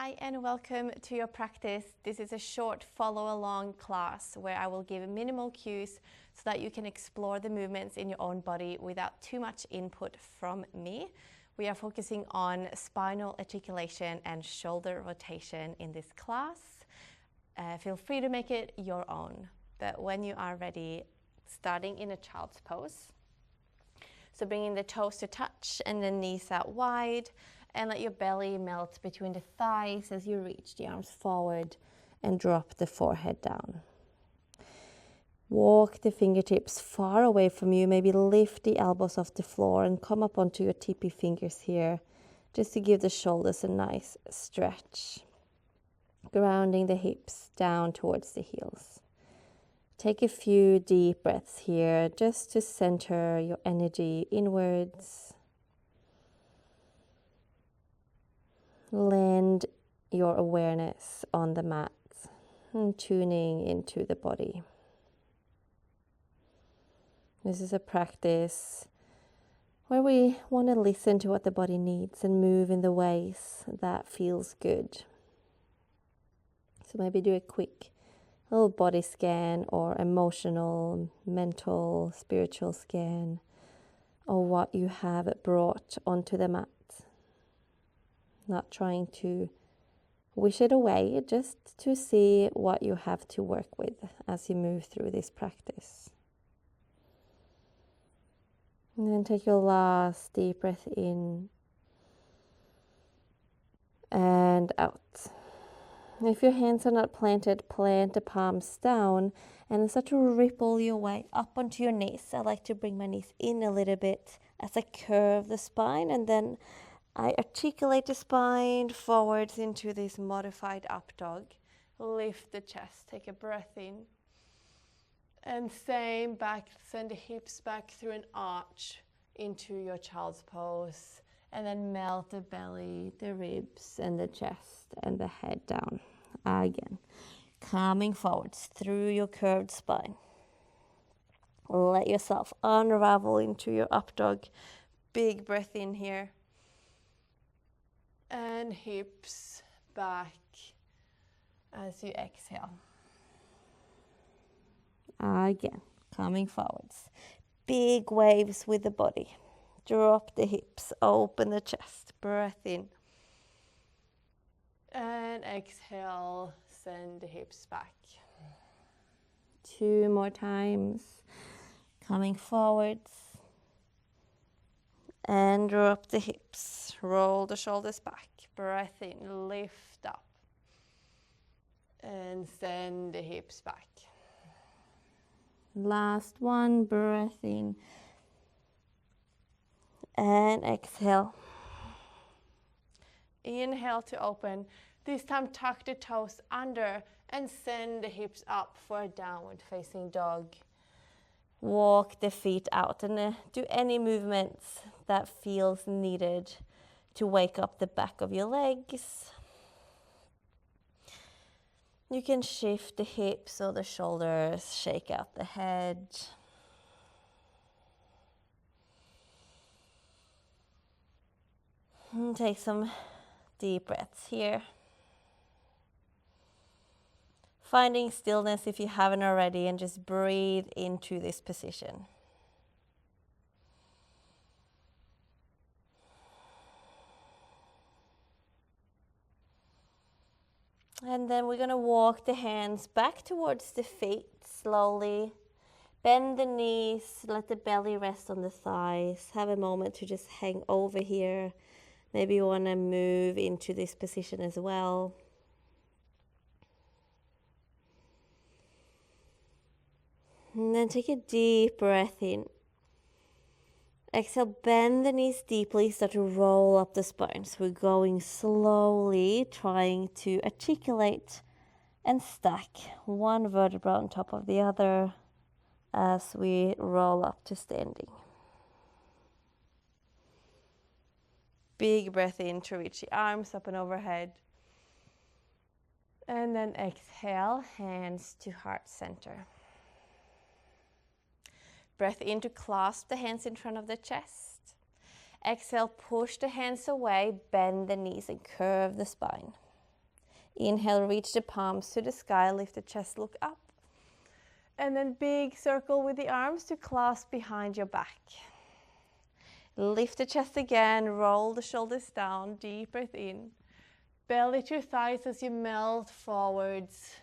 Hi and welcome to your practice. This is a short follow-along class where I will give minimal cues so that you can explore the movements in your own body without too much input from me. We are focusing on spinal articulation and shoulder rotation in this class. Feel free to make it your own, but when you are ready, starting in a child's pose. So bringing the toes to touch and the knees out wide, and let your belly melt between the thighs as you reach the arms forward and drop the forehead down. Walk the fingertips far away from you, maybe lift the elbows off the floor and come up onto your tippy fingers here, just to give the shoulders a nice stretch. Grounding the hips down towards the heels. Take a few deep breaths here, just to center your energy inwards. Land your awareness on the mat and tuning into the body. This is a practice where we want to listen to what the body needs and move in the ways that feels good. So maybe do a quick little body scan or emotional, mental, spiritual scan of what you have brought onto the mat. Not trying to wish it away, just to see what you have to work with as you move through this practice. And then take your last deep breath in and out. If your hands are not planted, plant the palms down and then start to ripple your way up onto your knees. I like to bring my knees in a little bit as I curve the spine, and then I articulate the spine forwards into this modified up dog. Lift the chest, take a breath in. And same back, send the hips back through an arch into your child's pose. And then melt the belly, the ribs, and the chest, and the head down. Again, coming forwards through your curved spine. Let yourself unravel into your up dog. Big breath in here. And hips back as you exhale. Again, coming forwards. Big waves with the body. Drop the hips, open the chest, breath in. And exhale, send the hips back. 2 more times. Coming forwards. And drop the hips, roll the shoulders back, breath in, lift up. And send the hips back. Last one, breath in. And exhale. Inhale to open. This time tuck the toes under and send the hips up for a downward facing dog. Walk the feet out and do any movements that feels needed to wake up the back of your legs. You can shift the hips or the shoulders, shake out the head. And take some deep breaths here. Finding stillness if you haven't already, and just breathe into this position. And then we're going to walk the hands back towards the feet slowly. Bend the knees, let the belly rest on the thighs. Have a moment to just hang over here. Maybe you want to move into this position as well. And then take a deep breath in. Exhale, bend the knees deeply, start to roll up the spine. So we're going slowly, trying to articulate and stack one vertebra on top of the other as we roll up to standing. Big breath in to reach the arms up and overhead. And then exhale, hands to heart center. Breath in to clasp the hands in front of the chest. Exhale, push the hands away, bend the knees and curve the spine. Inhale, reach the palms to the sky, lift the chest, look up. And then big circle with the arms to clasp behind your back. Lift the chest again, roll the shoulders down, deep breath in. Belly to thighs as you melt forwards.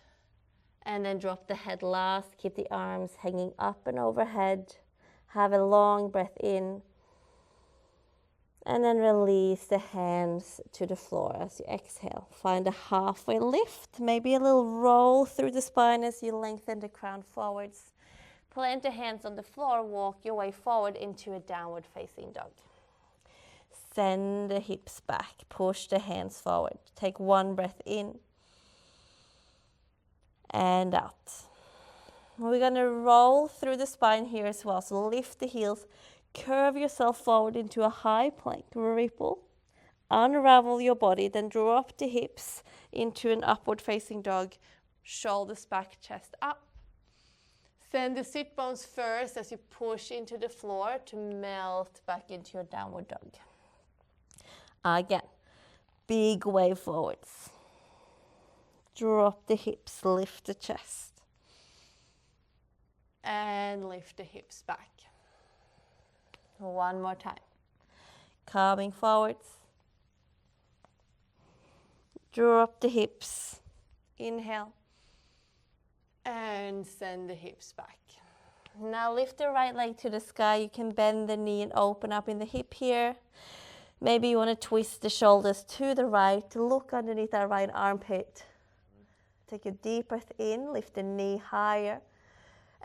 And then drop the head last, keep the arms hanging up and overhead. Have a long breath in. And then release the hands to the floor as you exhale. Find a halfway lift, maybe a little roll through the spine as you lengthen the crown forwards. Plant the hands on the floor, walk your way forward into a downward facing dog. Send the hips back, push the hands forward. Take one breath in and out. We're gonna roll through the spine here as well, so lift the heels. Curve yourself forward into a high plank, ripple, unravel your body, then drop the hips into an upward facing dog, shoulders back, chest up. Send the sit bones first as you push into the floor to melt back into your downward dog. Again, big wave forwards. Drop the hips, lift the chest. And lift the hips back. One more time. Coming forwards. Drop the hips. Inhale. And send the hips back. Now lift the right leg to the sky. You can bend the knee and open up in the hip here. Maybe you want to twist the shoulders to the right. Look underneath that right armpit. Take a deep breath in. Lift the knee higher.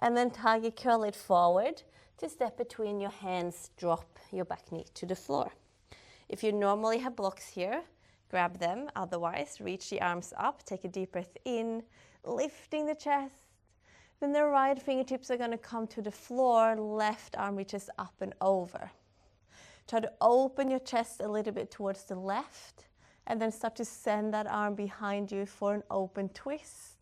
And then tiger curl it forward. To step between your hands, drop your back knee to the floor. If you normally have blocks here, grab them. Otherwise, reach the arms up. Take a deep breath in, lifting the chest. Then the right fingertips are going to come to the floor. Left arm reaches up and over. Try to open your chest a little bit towards the left. And then start to send that arm behind you for an open twist.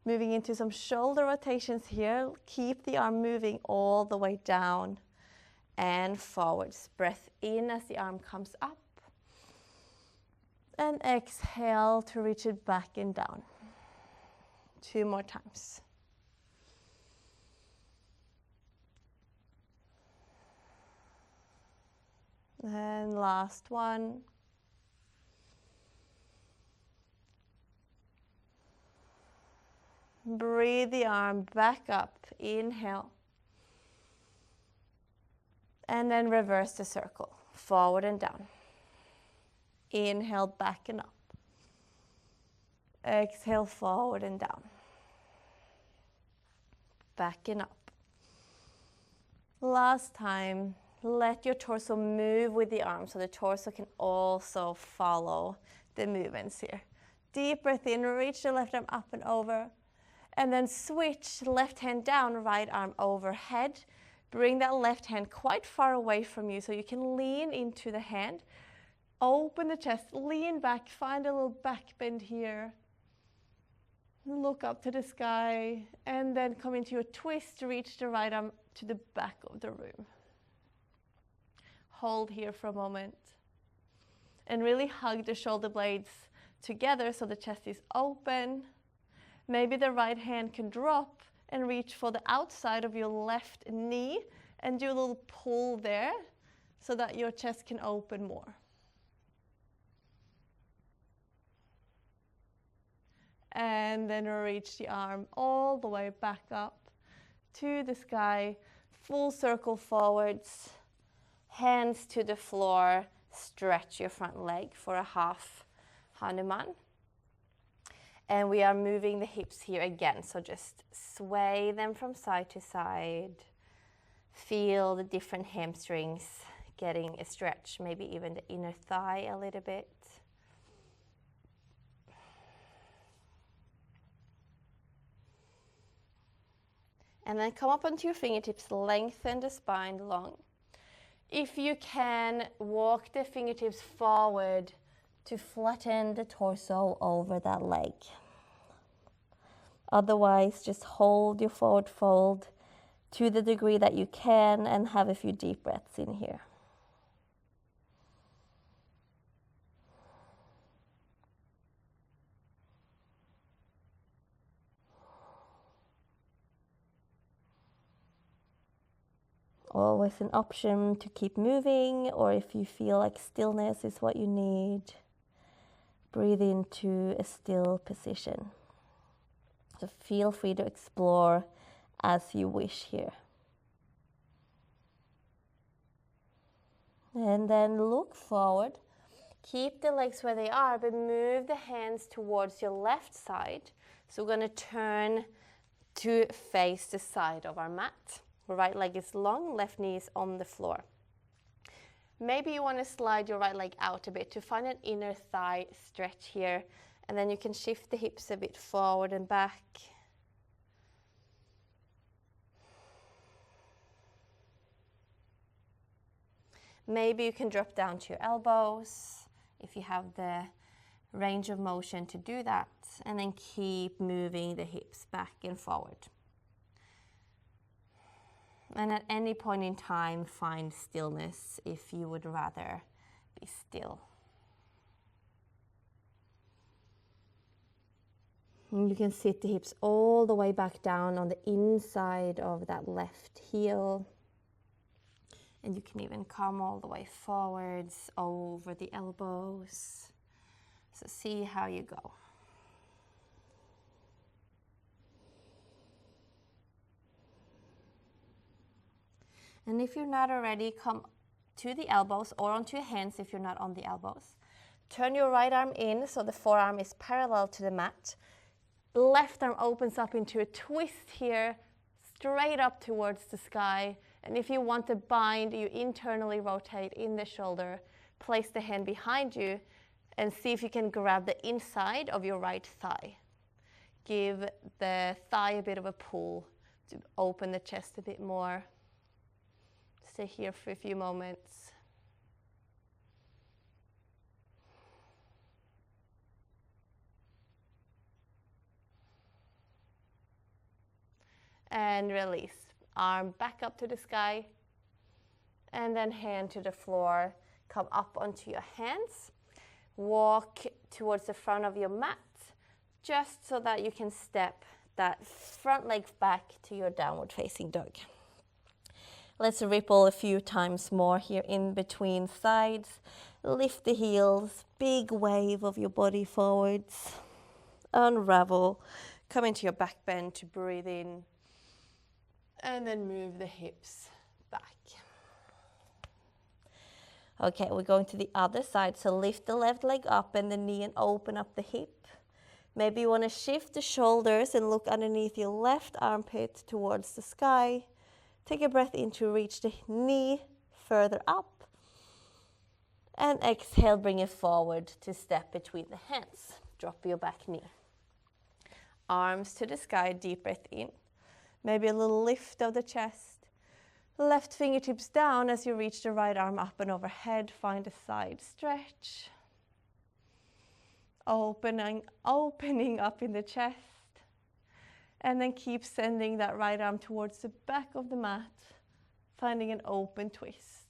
Moving into some shoulder rotations here. Keep the arm moving all the way down and forwards. Breath in as the arm comes up. And exhale to reach it back and down. 2 more times. And last one. Breathe the arm back up. Inhale. And then reverse the circle. Forward and down. Inhale, back and up. Exhale, forward and down. Back and up. Last time, let your torso move with the arm so the torso can also follow the movements here. Deep breath in, reach the left arm up and over. And then switch left hand down, right arm overhead. Bring that left hand quite far away from you so you can lean into the hand. Open the chest, lean back, find a little back bend here. Look up to the sky and then come into a twist, reach the right arm to the back of the room. Hold here for a moment. And really hug the shoulder blades together so the chest is open. Maybe the right hand can drop and reach for the outside of your left knee and do a little pull there so that your chest can open more. And then reach the arm all the way back up to the sky, full circle forwards, hands to the floor, stretch your front leg for a half Hanuman. And we are moving the hips here again, so just sway them from side to side. Feel the different hamstrings getting a stretch, maybe even the inner thigh a little bit. And then come up onto your fingertips, lengthen the spine long. If you can, walk the fingertips forward to flatten the torso over that leg. Otherwise, just hold your forward fold to the degree that you can and have a few deep breaths in here. Always an option to keep moving, or if you feel like stillness is what you need, breathe into a still position. So feel free to explore as you wish here. And then look forward. Keep the legs where they are, but move the hands towards your left side. So we're going to turn to face the side of our mat. Right leg is long, left knee is on the floor. Maybe you want to slide your right leg out a bit to find an inner thigh stretch here. And then you can shift the hips a bit forward and back. Maybe you can drop down to your elbows if you have the range of motion to do that, and then keep moving the hips back and forward. And at any point in time, find stillness if you would rather be still. And you can sit the hips all the way back down on the inside of that left heel. And you can even come all the way forwards over the elbows. So see how you go. And if you're not already, come to the elbows or onto your hands if you're not on the elbows. Turn your right arm in so the forearm is parallel to the mat. Left arm opens up into a twist here, straight up towards the sky. And if you want to bind, you internally rotate in the shoulder. Place the hand behind you and see if you can grab the inside of your right thigh. Give the thigh a bit of a pull to open the chest a bit more. Stay here for a few moments. And release. Arm back up to the sky, and then hand to the floor. Come up onto your hands. Walk towards the front of your mat, just so that you can step that front leg back to your downward facing dog. Let's ripple a few times more here in between sides. Lift the heels, big wave of your body forwards. Unravel, come into your back bend to breathe in. And then move the hips back. Okay, we're going to the other side. So lift the left leg up and the knee and open up the hip. Maybe you want to shift the shoulders and look underneath your left armpit towards the sky. Take a breath in to reach the knee further up. And exhale, bring it forward to step between the hands. Drop your back knee. Arms to the sky, deep breath in. Maybe a little lift of the chest. Left fingertips down as you reach the right arm up and overhead. Find a side stretch. Opening up in the chest. And then keep sending that right arm towards the back of the mat. Finding an open twist.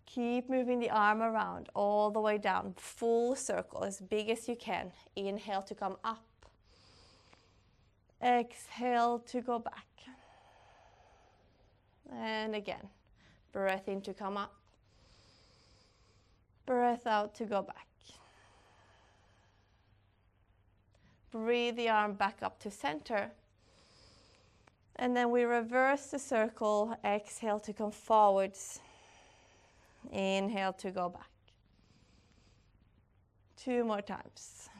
Keep moving the arm around all the way down. Full circle, as big as you can. Inhale to come up. Exhale to go back. And again, breath in to come up. Breath out to go back. Breathe the arm back up to center. And then we reverse the circle. Exhale to come forwards. Inhale to go back. 2 more times.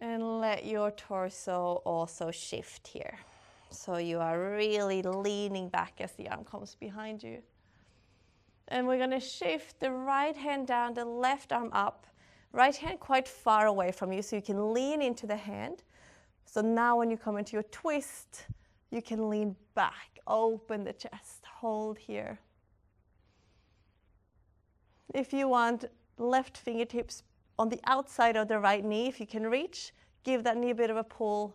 And let your torso also shift here. So you are really leaning back as the arm comes behind you. And we're going to shift the right hand down, the left arm up. Right hand quite far away from you so you can lean into the hand. So now when you come into your twist, you can lean back, open the chest, hold here. If you want, left fingertips on the outside of the right knee, if you can reach, give that knee a bit of a pull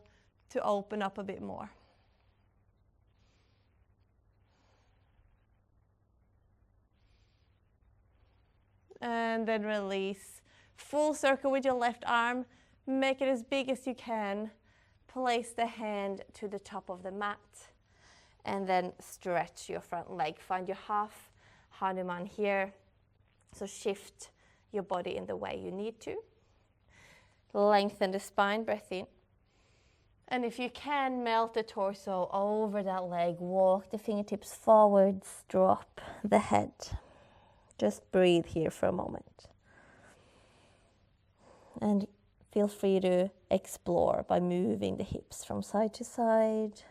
to open up a bit more. And then release. Full circle with your left arm. Make it as big as you can. Place the hand to the top of the mat and then stretch your front leg. Find your half Hanuman here. So shift your body in the way you need to. Lengthen the spine, breath in. And if you can, melt the torso over that leg. Walk the fingertips forwards, drop the head. Just breathe here for a moment. And feel free to explore by moving the hips from side to side.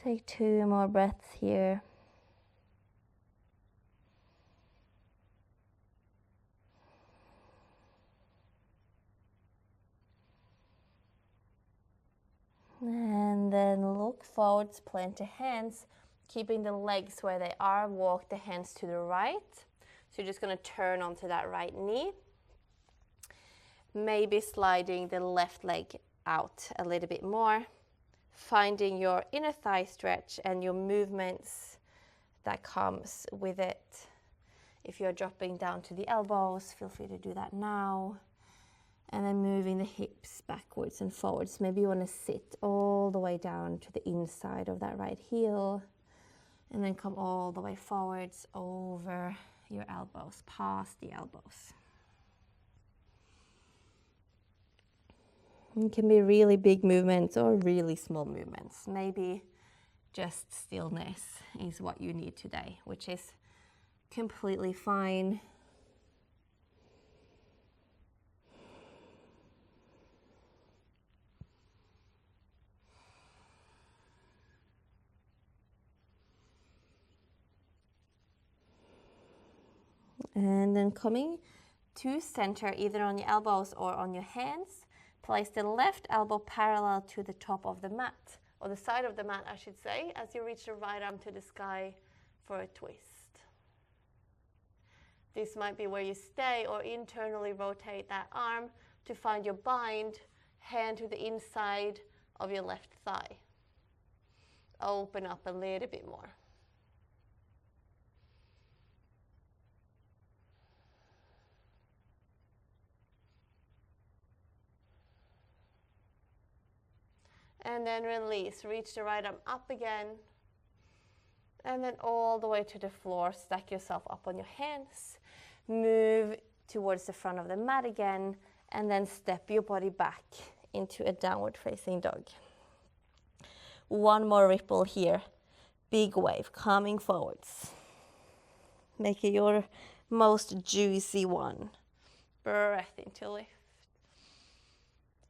Take 2 more breaths here. And then look forwards, plant the hands, keeping the legs where they are. Walk the hands to the right. So you're just going to turn onto that right knee. Maybe sliding the left leg out a little bit more. Finding your inner thigh stretch and your movements that comes with it. If you're dropping down to the elbows, feel free to do that now. And then moving the hips backwards and forwards. Maybe you want to sit all the way down to the inside of that right heel. And then come all the way forwards over your elbows, past the elbows. It can be really big movements or really small movements. Maybe just stillness is what you need today, which is completely fine. And then coming to center, either on your elbows or on your hands. Place the left elbow parallel to the top of the mat, or the side of the mat, I should say, as you reach the right arm to the sky for a twist. This might be where you stay, or internally rotate that arm to find your bind, hand to the inside of your left thigh. Open up a little bit more. And then release. Reach the right arm up again. And then all the way to the floor. Stack yourself up on your hands. Move towards the front of the mat again. And then step your body back into a downward facing dog. One more ripple here. Big wave coming forwards. Make it your most juicy one. Breath in to lift.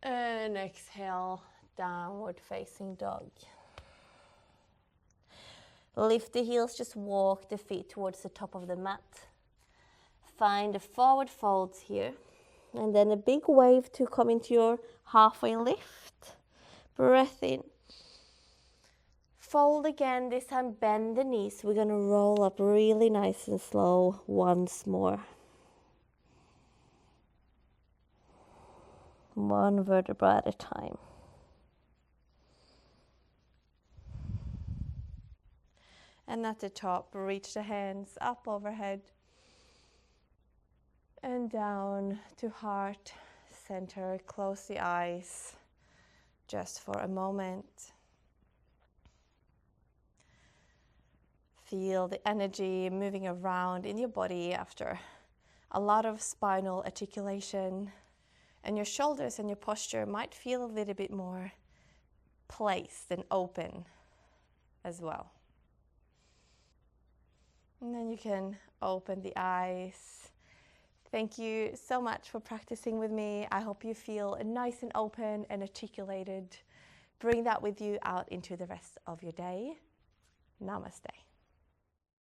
And exhale. Downward facing dog. Lift the heels, just walk the feet towards the top of the mat. Find the forward folds here. And then a big wave to come into your halfway lift. Breath in. Fold again, this time bend the knees. We're going to roll up really nice and slow once more. One vertebra at a time. And at the top, reach the hands up overhead and down to heart center. Close the eyes just for a moment. Feel the energy moving around in your body after a lot of spinal articulation. And your shoulders and your posture might feel a little bit more placed and open as well. And then you can open the eyes. Thank you so much for practicing with me. I hope you feel nice and open and articulated. Bring that with you out into the rest of your day. Namaste.